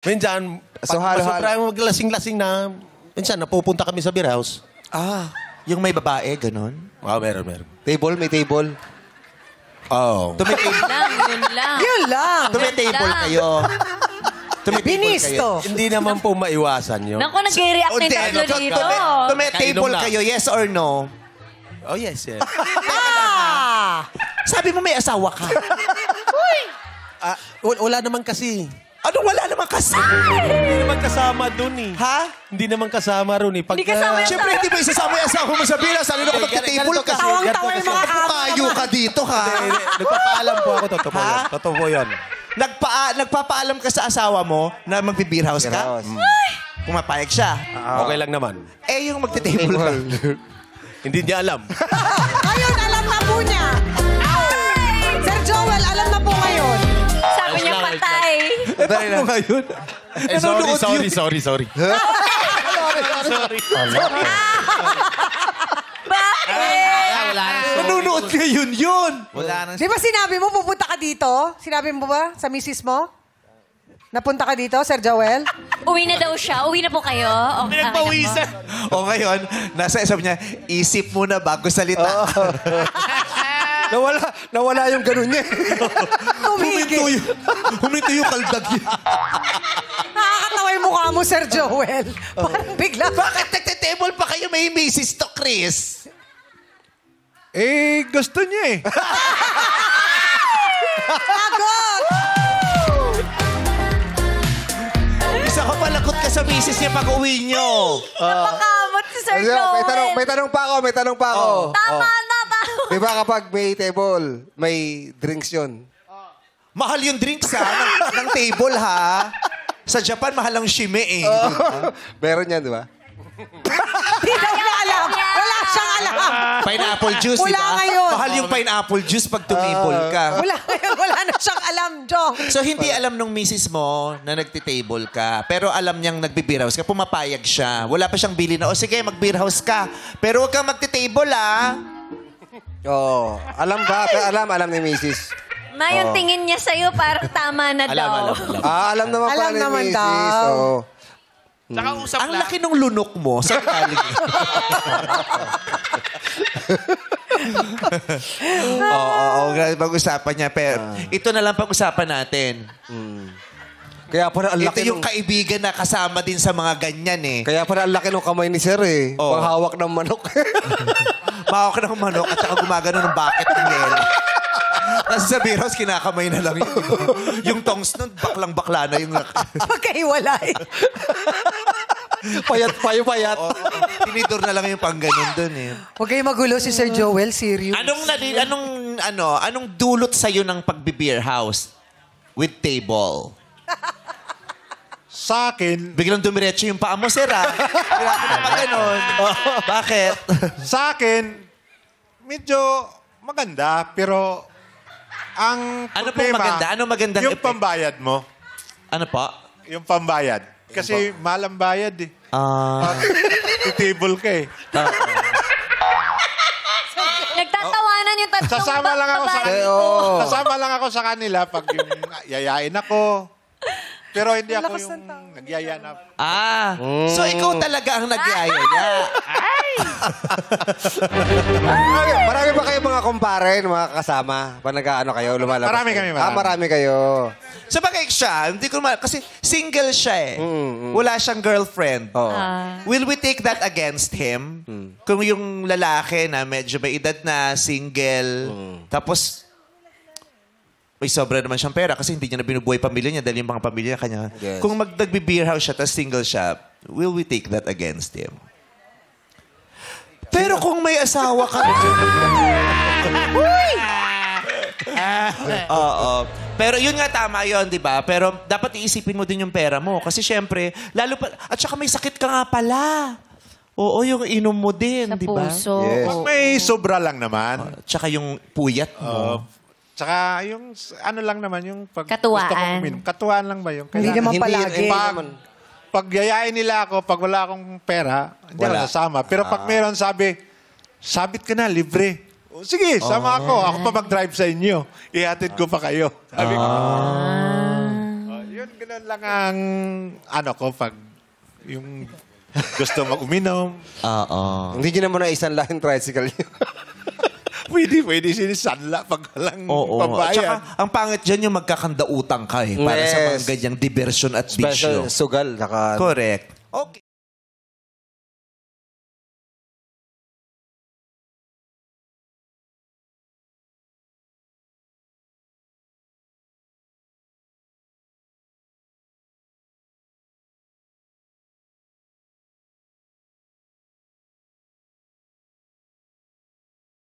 Minsan, So, pag halo-halo. sobrang maglasing-lasing na, minsan napupunta kami sa beer house. Yung may babae, ganun. Meron. Table, may table. Oo. Tumitable Yun lang. tumitable kayo. Tumitable Binisto. Hindi naman po maiwasan yun. Naku, nag-react na yung tatlo dito. Tumitable Kainom na. kayo, yes or no? Oh, yes. Sabi mo may asawa ka. Wala naman kasi. Ano wala naman kasi? Hindi naman kasama dun eh. Ha? Hindi naman kasama ron eh. Hindi kasama yung Siyempre, hindi mo isasama yung asawa mo sa bilas. Ano na kung magtitable ka? Tawang-tawa yung mga Pumayo ka dito, ha? Nagpapaalam po ako. Totoo po Ha? yun. Totoo po yun. Nagpapaalam ka sa asawa mo na magbe-beer house ka? Pumapayag siya. Okay lang naman. Eh, yung magtitable ka. Hindi niya alam. Ngayon, alam na po niya. Sir Joel, alam na po ngayon. Sabi niya patay. Patay na. ngayon? Sorry. Bakit? Manunood ngayon yun. Di ba sinabi mo, pupunta ka dito? Sinabi mo ba sa misis mo? Napunta ka dito, Sir Joel? Uwi na daw siya. Uwi na po kayo. O, Pinagpawisan. O ngayon, sabi niya, isip muna bago salita. Nawala yung ganun niya. Tumigil. Huminto yung kaldag niya. Nakakatawa yung mukha mo, Sir Joel. Parang bigla. Bakit nagtitable pa kayo may misis to, Chris? Gusto niya eh. Agad! Isa ka palakot ka sa misis niya pag uwi niyo. Napakamot si Sir Joel. May tanong pa ako. Tama na. Di ba kapag may table, may drinks yun? Mahal yung drinks ha, ng table ha. Sa Japan, mahal ang shime eh. Meron yan, di ba? Hindi daw niya alam. Wala siyang alam. Pineapple juice, di Wala ba? ngayon. Mahal yung pineapple juice pag tumable ka. Wala ngayon. Wala na siyang alam, Jong. So, hindi alam nung misis mo na nagtitable ka. Pero alam niyang nagbe-beer house ka. Pumapayag siya. Wala pa siyang bili na, o sige, mag-beer house ka. Pero huwag kang magtitable, ah. Oo. Alam ba? Alam ni Mrs. Ma, yung tingin niya sa'yo parang tama na daw. Alam naman Alam pala ni naman Mrs. daw. Oo. Saka usap Ang laki ng lunok mo sa galing. Oo, grabe pag-usapan niya. Pero ito na lang pag-usapan natin. Kaya pala ang Ito laki yung kaibigan na kasama din sa mga ganyan eh. Kaya pala ang laki ng kamay ni Sir eh. Oo. Panghawak ng manok. Mawak ng manok at saka gumagano ng bucket ng yelo. Tapos sa beer house, kinakamay na lang yun. Yung tongs nun, baklang-bakla na yung... Magkahiwalay. Payat. Tinidor na lang yung pangganon dun eh. Huwag kayo magulo si Sir Joel. Serious. Anong dulot sa'yo ng pagbe-beer house with table? Sa akin, Biglang dumiretso yung paa mo, sir, ah. Kailangan ka pa ganun. Bakit? sa akin, medyo maganda, pero ang Ano po problema, maganda? Ano magandang yung effect? pambayad mo. Ano po? Yung pambayad. Kasi mahal ang bayad eh. Titable ka eh. Nagtatawanan yung tatlong Sasama lang ako sa babae kanila. ko. Sasama lang ako sa kanila pag yung yayain ako. Pero hindi ako Lakas yung ng tao. nagyaya na. So ikaw talaga ang nagyayaya. Marami ba kayo mga kumpare, mga kasama? Pag nag-ano kayo, lumalabas? Marami kami, marami. Marami kayo. Sa bagay siya, hindi ko kasi single siya eh. Wala siyang girlfriend. Oo. Will we take that against him? Kung yung lalaki na medyo may edad na, single, tapos may sobra naman siyang pera kasi hindi niya na binubuhay pamilya niya dahil yung mga pamilya niya kanya. Yes. Kung nagbe-beer house siya tapos single siya, will we take that against him? Pero kung may asawa ka... Oo. Pero yun nga, tama yun, di ba? Pero dapat iisipin mo din yung pera mo. Kasi syempre, lalo pa... At saka may sakit ka nga pala. Oo, yung inom mo din, Sa di ba? puso. Yes. Oo. May sobra lang naman. At saka yung puyat mo. Tsaka yung ano lang naman yung pag Katuwaan. gusto kong uminom. Katuwaan lang ba yung Hindi naman palagi. Pag yayain nila ako, pag wala akong pera, hindi ako Wala. sasama. Pero pag meron sabit ka na, libre. O, sige, sama ako. Ako pa mag-drive sa inyo. Ihatid ko pa kayo. Sabi ko. Yun ganun lang ang ano ko pag yung gusto mag-uminom. Oo. Hindi nyo naman na isang lahing tricycle yun. Pwede sinisanla pag walang Oo. At pambayad. saka, ang pangit dyan yung magkakandautang ka para sa mga Yes. ganyang diversion at Special bisyo. sugal. Saka Correct. Okay.